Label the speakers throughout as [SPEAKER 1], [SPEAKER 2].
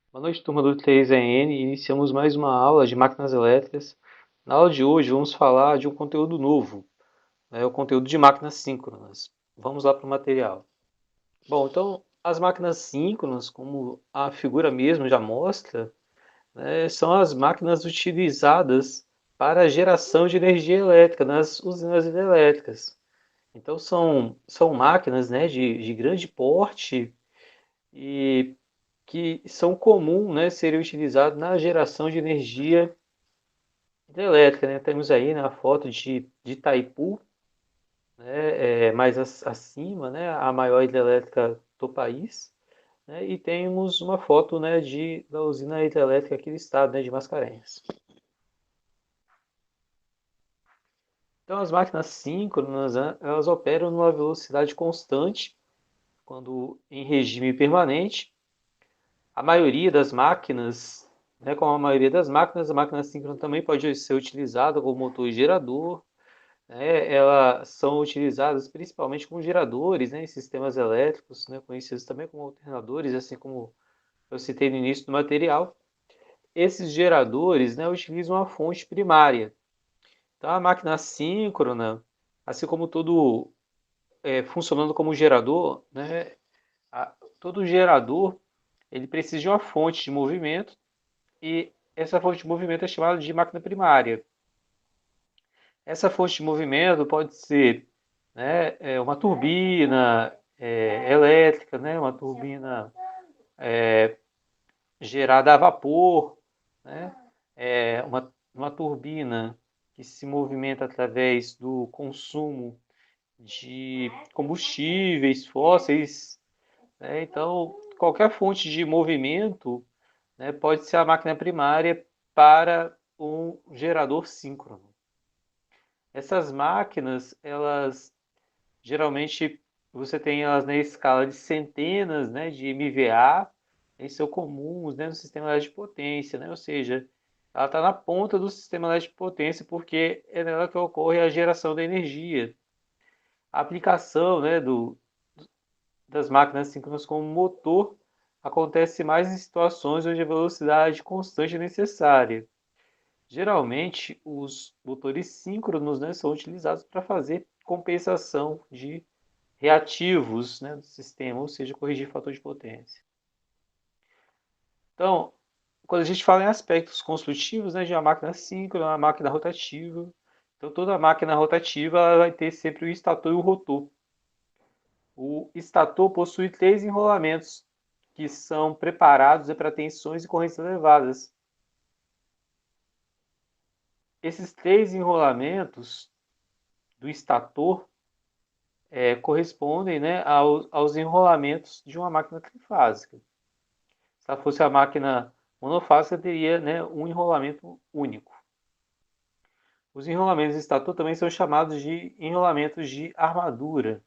[SPEAKER 1] Boa noite, turma do 3EN. Iniciamos mais uma aula de máquinas elétricas. Na aula de hoje vamos falar de um conteúdo novo, o conteúdo de máquinas síncronas. Vamos lá para o material. Bom, então as máquinas síncronas, como a figura mesmo já mostra, são as máquinas utilizadas para a geração de energia elétrica nas usinas hidrelétricas. Então são máquinas, de grande porte e que são comuns, serem utilizados na geração de energia hidrelétrica, né? Temos aí na foto de Itaipu, mais acima, né, a maior hidrelétrica do país, né? E temos uma foto, né, da usina hidrelétrica aqui do estado, né, de Mascarenhas. Então as máquinas síncronas, né, elas operam numa velocidade constante, quando em regime permanente. A maioria das máquinas, como a maioria das máquinas, a máquina síncrona também pode ser utilizada como motor gerador, né? Elas são utilizadas principalmente como geradores, né, em sistemas elétricos, né, conhecidos também como alternadores, assim como eu citei no início do material. Esses geradores, né, utilizam a fonte primária. Então, a máquina síncrona, assim como todo funcionando como gerador, né, todo gerador ele precisa de uma fonte de movimento e essa fonte de movimento é chamada de máquina primária. Essa fonte de movimento pode ser, uma turbina elétrica, né, uma turbina gerada a vapor, né, uma turbina que se movimenta através do consumo de combustíveis fósseis, né. Então, qualquer fonte de movimento, né, pode ser a máquina primária para um gerador síncrono. Essas máquinas, elas geralmente você tem elas na escala de centenas, né, de MVA, eles são comuns, né, no sistema elétrico de potência, né, ou seja, ela está na ponta do sistema elétrico de potência porque é nela que ocorre a geração da energia. A aplicação, né, das máquinas síncronas como motor acontece mais em situações onde a velocidade constante é necessária. Geralmente, os motores síncronos, né, são utilizados para fazer compensação de reativos, né, do sistema, ou seja, corrigir fator de potência. Então, quando a gente fala em aspectos construtivos, né, de uma máquina síncrona, uma máquina rotativa, então toda máquina rotativa ela vai ter sempre o estator e o rotor. O estator possui três enrolamentos que são preparados para tensões e correntes elevadas. Esses três enrolamentos do estator correspondem, né, aos enrolamentos de uma máquina trifásica. Se ela fosse a máquina monofásica, teria, né, um enrolamento único. Os enrolamentos de estator também são chamados de enrolamentos de armadura.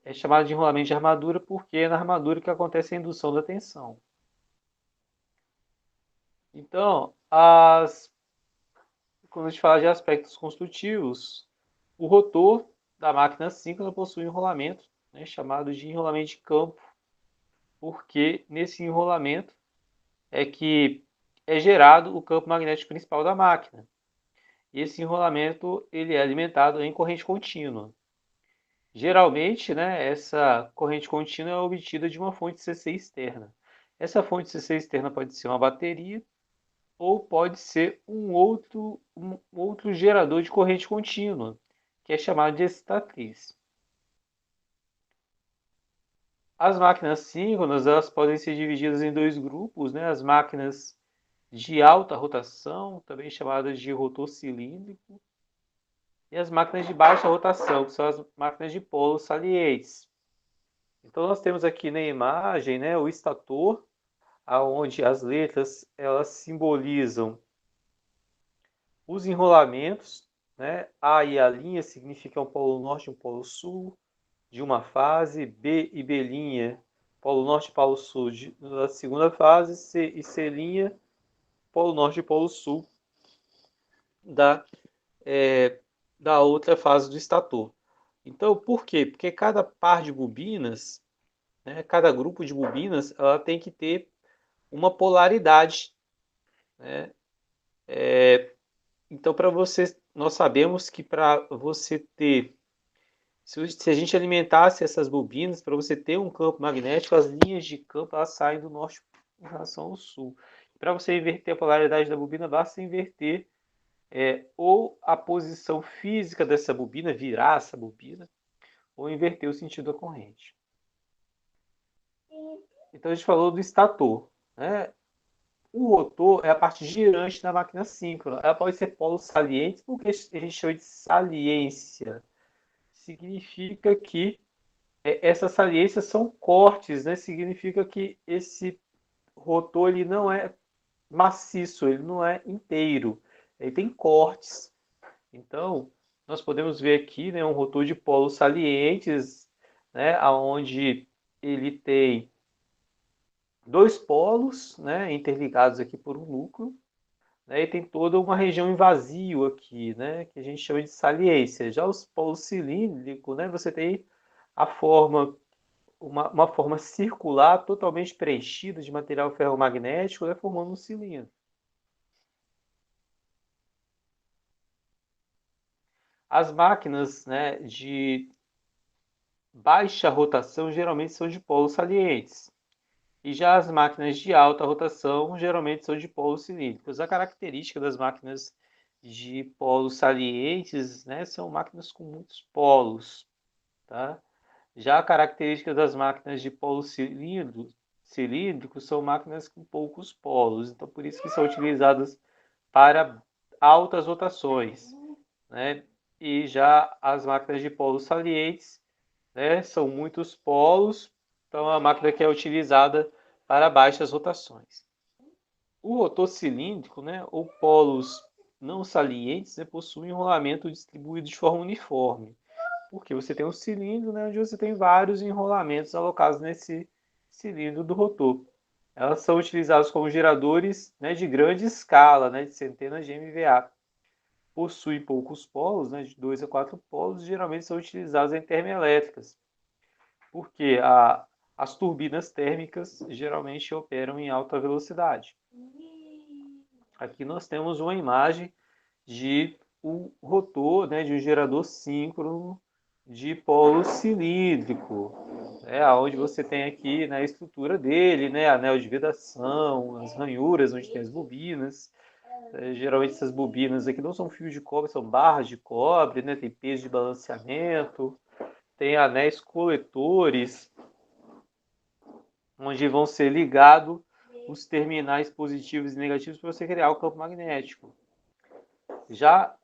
[SPEAKER 1] É chamado de enrolamento de armadura porque é na armadura que acontece a indução da tensão. Então, quando a gente fala de aspectos construtivos, o rotor da máquina síncrona possui um enrolamento, né, chamado de enrolamento de campo, porque nesse enrolamento é que é gerado o campo magnético principal da máquina. E esse enrolamento ele é alimentado em corrente contínua. Geralmente, né, essa corrente contínua é obtida de uma fonte CC externa. Essa fonte CC externa pode ser uma bateria ou pode ser um outro gerador de corrente contínua, que é chamado de excitatriz. As máquinas síncronas elas podem ser divididas em dois grupos, né? As máquinas de alta rotação, também chamadas de rotor cilíndrico, e as máquinas de baixa rotação, que são as máquinas de polos salientes. Então nós temos aqui na imagem, né, o estator, aonde as letras elas simbolizam os enrolamentos, né? A e a linha significam polo norte e um polo sul de uma fase, B e B', polo norte e polo sul da segunda fase, C e C', polo norte e polo sul da, da outra fase do estator. Então, por quê? Porque cada par de bobinas, né, cada grupo de bobinas, ela tem que ter uma polaridade, né? Então, nós sabemos que para você ter, se a gente alimentasse essas bobinas, para você ter um campo magnético, as linhas de campo elas saem do norte em relação ao sul. Para você inverter a polaridade da bobina, basta inverter ou a posição física dessa bobina, virar essa bobina, ou inverter o sentido da corrente. Então a gente falou do estator, né? O rotor é a parte girante da máquina síncrona. Ela pode ser polos salientes, porque a gente chama de saliência. Significa que essas saliências são cortes, né? Significa que esse rotor ele não é maciço, ele não é inteiro. Ele tem cortes. Então, nós podemos ver aqui, né, um rotor de polos salientes, né, onde ele tem dois polos, né, interligados aqui por um núcleo, né, e tem toda uma região em vazio aqui, né, que a gente chama de saliência. Já os polos cilíndricos, né, você tem a forma, uma forma circular totalmente preenchida de material ferromagnético, né, formando um cilindro. As máquinas, né, de baixa rotação geralmente são de polos salientes. E já as máquinas de alta rotação geralmente são de polos cilíndricos. A característica das máquinas de polos salientes, né, são máquinas com muitos polos, tá? Já a característica das máquinas de polos cilíndricos são máquinas com poucos polos, então por isso que são utilizadas para altas rotações, né? E já as máquinas de polos salientes, né, são muitos polos, então é uma máquina que é utilizada para baixas rotações. O rotor cilíndrico, né, ou polos não salientes, né, possui um enrolamento distribuído de forma uniforme, porque você tem um cilindro, né, onde você tem vários enrolamentos alocados nesse cilindro do rotor. Elas são utilizadas como geradores, né, de grande escala, né, de centenas de MVA. Possui poucos polos, né, de 2 a 4 polos, e geralmente são utilizadas em termoelétricas, porque as turbinas térmicas geralmente operam em alta velocidade. Aqui nós temos uma imagem de um rotor, né, de um gerador síncrono de polo cilíndrico, onde você tem aqui, né, a estrutura dele, né, anel de vedação, as ranhuras onde tem as bobinas. Geralmente essas bobinas aqui não são fios de cobre, são barras de cobre, né, tem peso de balanceamento, tem anéis coletores, onde vão ser ligados os terminais positivos e negativos para você criar o campo magnético. Já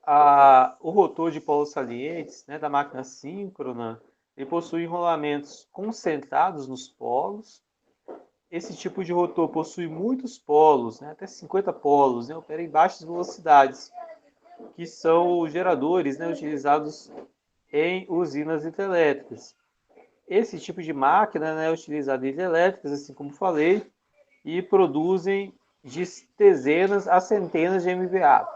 [SPEAKER 1] o rotor de polos salientes, né, da máquina síncrona, ele possui enrolamentos concentrados nos polos. Esse tipo de rotor possui muitos polos, né, até 50 polos, né, opera em baixas velocidades, que são geradores, né, utilizados em usinas hidrelétricas. Esse tipo de máquina, né, é utilizado em hidrelétricas, assim como falei, e produzem de dezenas a centenas de MVA.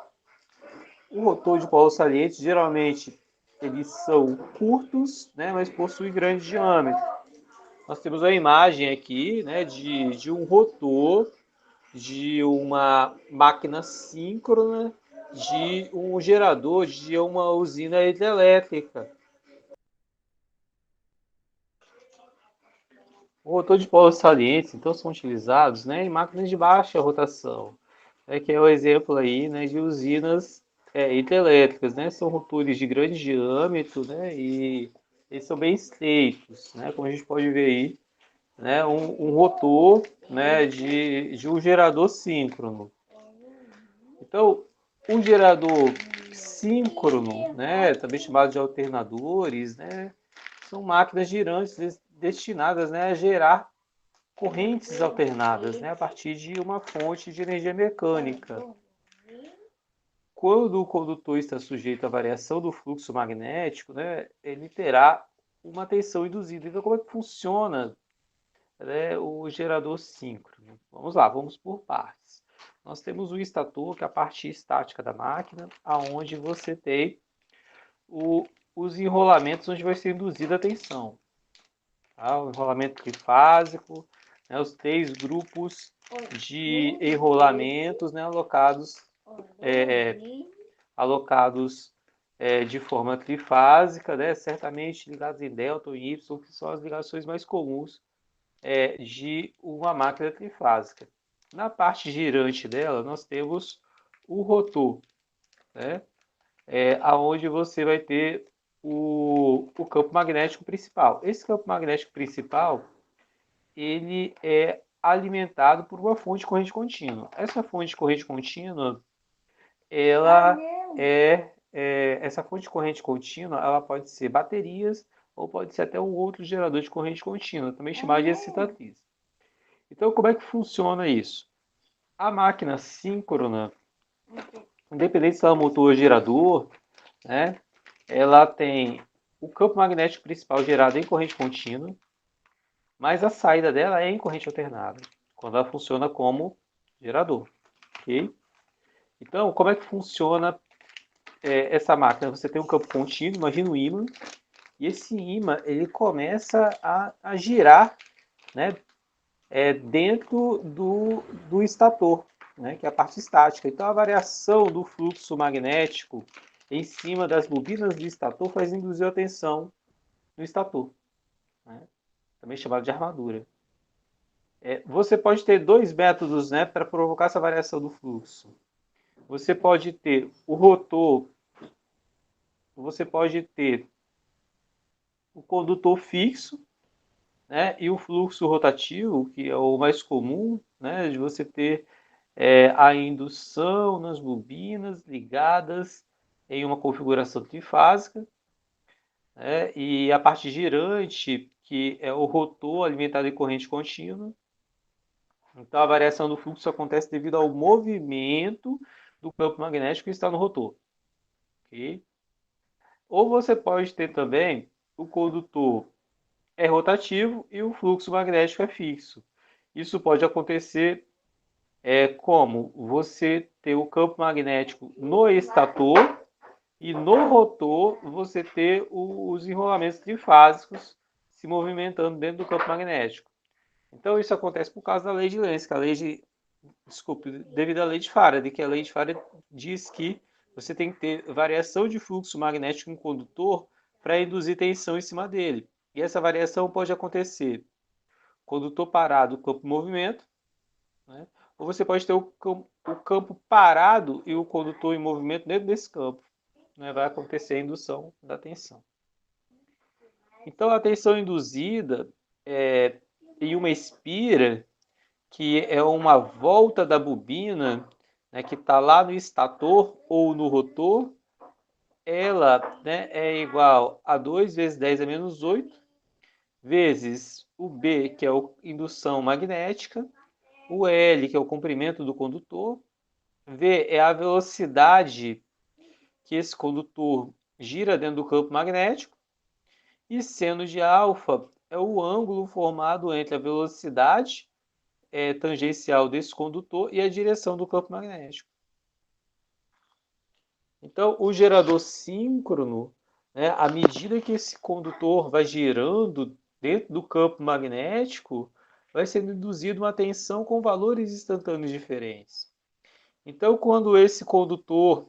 [SPEAKER 1] O rotor de polos salientes, geralmente, eles são curtos, né, mas possuem grande diâmetro. Nós temos uma imagem aqui, né, de um rotor de uma máquina síncrona de um gerador de uma usina hidrelétrica. O rotor de polos salientes, então, são utilizados, né, em máquinas de baixa rotação, né, que é o exemplo aí, né, de usinas hidrelétricas, né, são rotores de grande diâmetro, né, e eles são bem estreitos, né, como a gente pode ver aí, né, um rotor, né, de um gerador síncrono. Então, um gerador síncrono, né, também chamado de alternadores, né, são máquinas girantes destinadas, né, a gerar correntes alternadas, né, a partir de uma fonte de energia mecânica. Quando o condutor está sujeito à variação do fluxo magnético, né, ele terá uma tensão induzida. Então, como é que funciona, né, o gerador síncrono? Vamos lá, vamos por partes. Nós temos o estator, que é a parte estática da máquina, aonde você tem os enrolamentos onde vai ser induzida a tensão. Tá? O enrolamento trifásico, né, os 3 grupos de enrolamentos, né, alocados de forma trifásica, né, certamente ligados em delta ou em Y, que são as ligações mais comuns de uma máquina trifásica. Na parte girante dela, nós temos o rotor, né, aonde você vai ter o campo magnético principal. Esse campo magnético principal, ele é alimentado por uma fonte de corrente contínua. Essa fonte de corrente contínua, ela essa fonte de corrente contínua, ela pode ser baterias ou pode ser até um outro gerador de corrente contínua, também chamado de excitatriz. Então, como é que funciona isso? A máquina síncrona, independente se ela é motor ou gerador, né, ela tem o campo magnético principal gerado em corrente contínua, mas a saída dela é em corrente alternada, quando ela funciona como gerador. Ok? Então, como é que funciona essa máquina? Você tem um campo contínuo, imagina um ímã, e esse ímã ele começa a girar, né, dentro do estator, né, que é a parte estática. Então, a variação do fluxo magnético em cima das bobinas do estator faz induzir a tensão no estator, né, também chamado de armadura. Você pode ter 2 métodos, né, para provocar essa variação do fluxo. Você pode ter o rotor, você pode ter o condutor fixo, né, e o fluxo rotativo, que é o mais comum, né, de você ter a indução nas bobinas ligadas em uma configuração trifásica, né, e a parte girante, que é o rotor alimentado em corrente contínua. Então, a variação do fluxo acontece devido ao movimento do campo magnético que está no rotor. Okay? Ou você pode ter também o condutor rotativo e o fluxo magnético é fixo. Isso pode acontecer como você ter o campo magnético no estator e no rotor você ter os enrolamentos trifásicos se movimentando dentro do campo magnético. Então isso acontece por causa da lei de Lenz, que devido à lei de Faraday, que a lei de Faraday diz que você tem que ter variação de fluxo magnético em condutor para induzir tensão em cima dele. E essa variação pode acontecer condutor parado, campo em movimento, né? Ou você pode ter o campo parado e o condutor em movimento dentro desse campo. Né? Vai acontecer a indução da tensão. Então, a tensão induzida em uma espira, que é uma volta da bobina, né, que está lá no estator ou no rotor, ela, né, é igual a 2 vezes 10 a menos 8, vezes o B, que é a indução magnética, o L, que é o comprimento do condutor, V é a velocidade que esse condutor gira dentro do campo magnético, e seno de alfa é o ângulo formado entre a velocidade tangencial desse condutor e a direção do campo magnético. Então, o gerador síncrono, né, à medida que esse condutor vai girando dentro do campo magnético, vai sendo induzida uma tensão com valores instantâneos diferentes. Então, quando esse condutor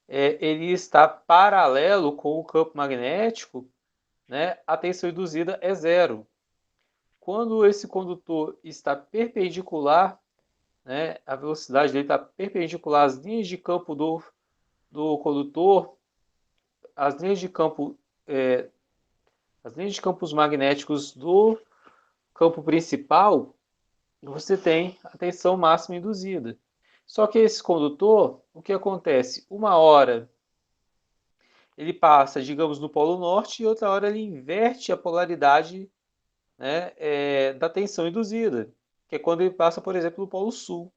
[SPEAKER 1] ele está paralelo com o campo magnético, né, a tensão induzida é zero. Quando esse condutor está perpendicular, né, a velocidade dele está perpendicular às linhas de campo do condutor, as linhas de campo, as linhas de campos magnéticos do campo principal, você tem a tensão máxima induzida. Só que esse condutor, o que acontece? Uma hora ele passa, digamos, no polo norte e outra hora ele inverte a polaridade, né, da tensão induzida, que é quando ele passa, por exemplo, no polo sul.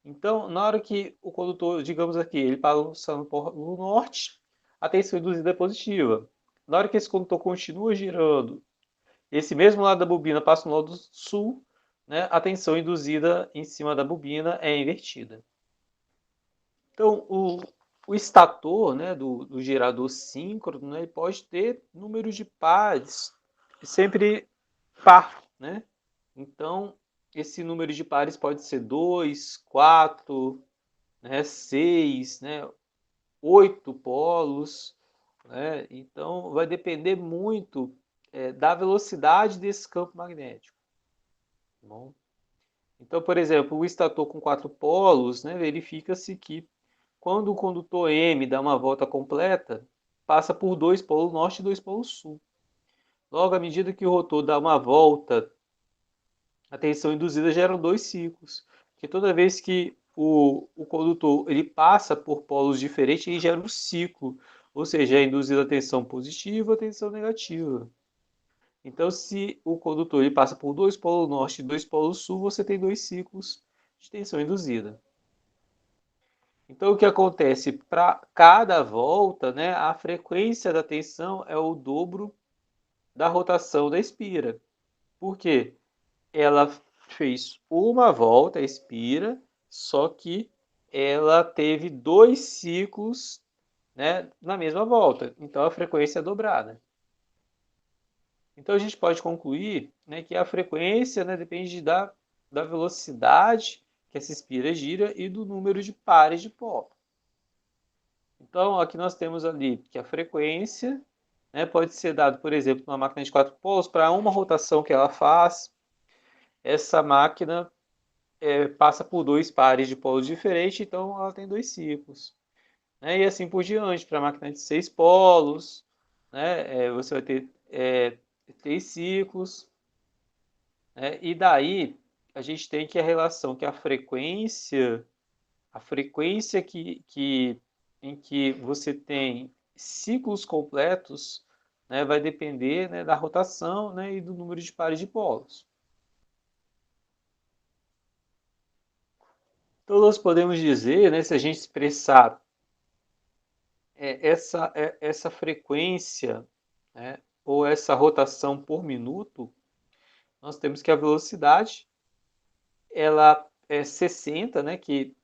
[SPEAKER 1] Então, na hora que o condutor, digamos aqui, ele passa no polo norte, a tensão induzida é positiva. Na hora que esse condutor continua girando, esse mesmo lado da bobina passa no lado sul, né, a tensão induzida em cima da bobina é invertida. Então, o estator, né, do gerador síncrono, né, ele pode ter número de pares sempre par, né? Então, esse número de pares pode ser 2, 4, né, 6, né, 8 polos, né? Então vai depender muito da velocidade desse campo magnético. Tá bom? Então, por exemplo, o estator com 4 polos, né, verifica-se que quando o condutor M dá uma volta completa, passa por 2 polos norte e 2 polos sul. Logo, à medida que o rotor dá uma volta, a tensão induzida gera 2 ciclos. Porque toda vez que o condutor ele passa por polos diferentes, ele gera um ciclo. Ou seja, é induzida a tensão positiva ou a tensão negativa. Então, se o condutor ele passa por 2 polos norte e 2 polos sul, você tem 2 ciclos de tensão induzida. Então, o que acontece? Para cada volta, né, a frequência da tensão é o dobro da rotação da espira. Por quê? Ela fez uma volta, a espira, só que ela teve 2 ciclos, né, na mesma volta. Então, a frequência é dobrada. Então, a gente pode concluir, né, que a frequência, né, depende da velocidade que essa espira gira e do número de pares de pó. Então, aqui nós temos ali que a frequência, né, pode ser dado, por exemplo, numa máquina de 4 polos, para uma rotação que ela faz, essa máquina passa por 2 pares de polos diferentes, então ela tem 2 ciclos. Né? E assim por diante, para a máquina de 6 polos, né, você vai ter 3 ciclos. Né? E daí a gente tem que a relação que a frequência em que você tem ciclos completos, né, vai depender, né, da rotação, né, e do número de pares de polos. Então nós podemos dizer, né, se a gente expressar essa frequência, né, ou essa rotação por minuto, nós temos que a velocidade ela é 60, né, que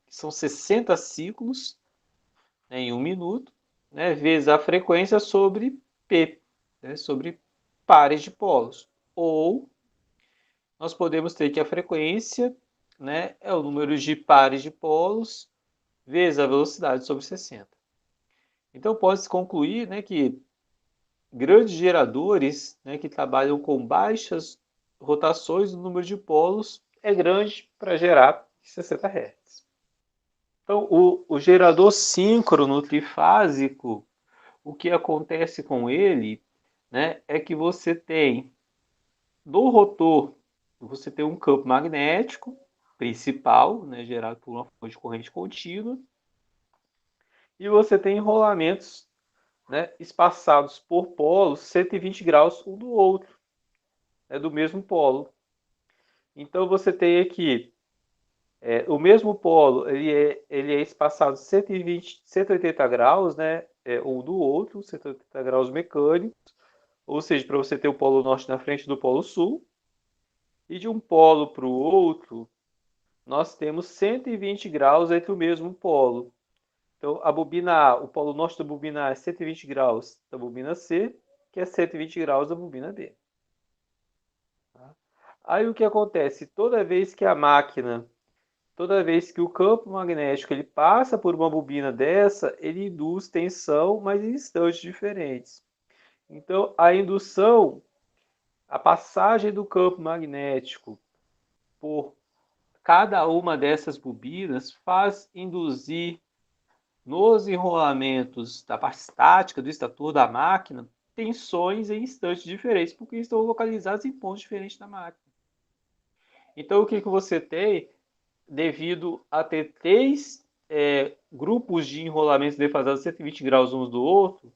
[SPEAKER 1] são 60 ciclos, né, em um minuto, né, vezes a frequência sobre P, né, sobre pares de polos. Ou nós podemos ter que a frequência, né, é o número de pares de polos vezes a velocidade sobre 60. Então pode-se concluir, né, que grandes geradores, né, que trabalham com baixas rotações, o número de polos é grande para gerar 60 Hz. Então, o gerador síncrono trifásico, o que acontece com ele, né, é que você tem no rotor, você tem um campo magnético principal, né, gerado por uma fonte de corrente contínua, e você tem enrolamentos, né, espaçados por polos 120 graus um do outro, do mesmo polo. Então você tem aqui o mesmo polo, ele é espaçado 120, 180 graus, né, um do outro, 180 graus mecânicos, ou seja, para você ter o polo norte na frente do polo sul, e de um polo para o outro, nós temos 120 graus entre o mesmo polo. Então, a bobina A, o polo norte da bobina A é 120 graus da bobina C, que é 120 graus da bobina B. Tá? Aí o que acontece? Toda vez que o campo magnético ele passa por uma bobina dessa, ele induz tensão, mas em instantes diferentes. Então, a indução, a passagem do campo magnético por cada uma dessas bobinas faz induzir nos enrolamentos da parte estática do estator da máquina tensões em instantes diferentes, porque estão localizados em pontos diferentes da máquina. Então, o que você tem, devido a ter 3 grupos de enrolamentos defasados 120 graus uns do outro,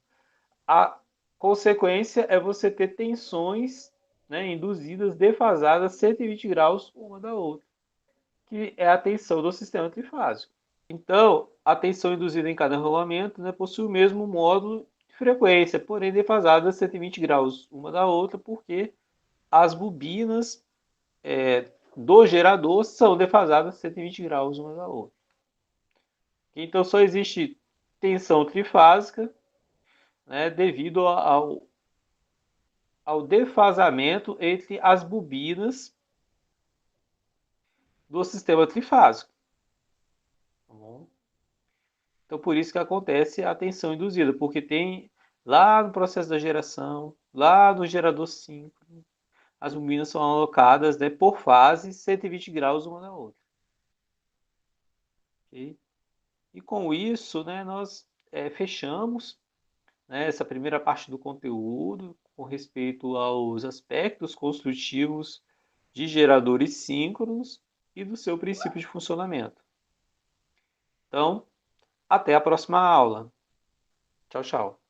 [SPEAKER 1] a consequência é você ter tensões, né, induzidas defasadas 120 graus uma da outra, que é a tensão do sistema trifásico. Então, a tensão induzida em cada enrolamento, né, possui o mesmo módulo de frequência, porém defasada 120 graus uma da outra, porque as bobinas do gerador são defasadas 120 graus uma da outra. Então, só existe tensão trifásica, né, devido ao defasamento entre as bobinas, do sistema trifásico. Tá bom? Então, por isso que acontece a tensão induzida, porque tem lá no processo da geração, lá no gerador síncrono, as bobinas são alocadas, né, por fase 120 graus uma na outra. Okay? E com isso, né, nós fechamos, né, essa primeira parte do conteúdo com respeito aos aspectos construtivos de geradores síncronos e do seu princípio de funcionamento. Então, até a próxima aula. Tchau, tchau.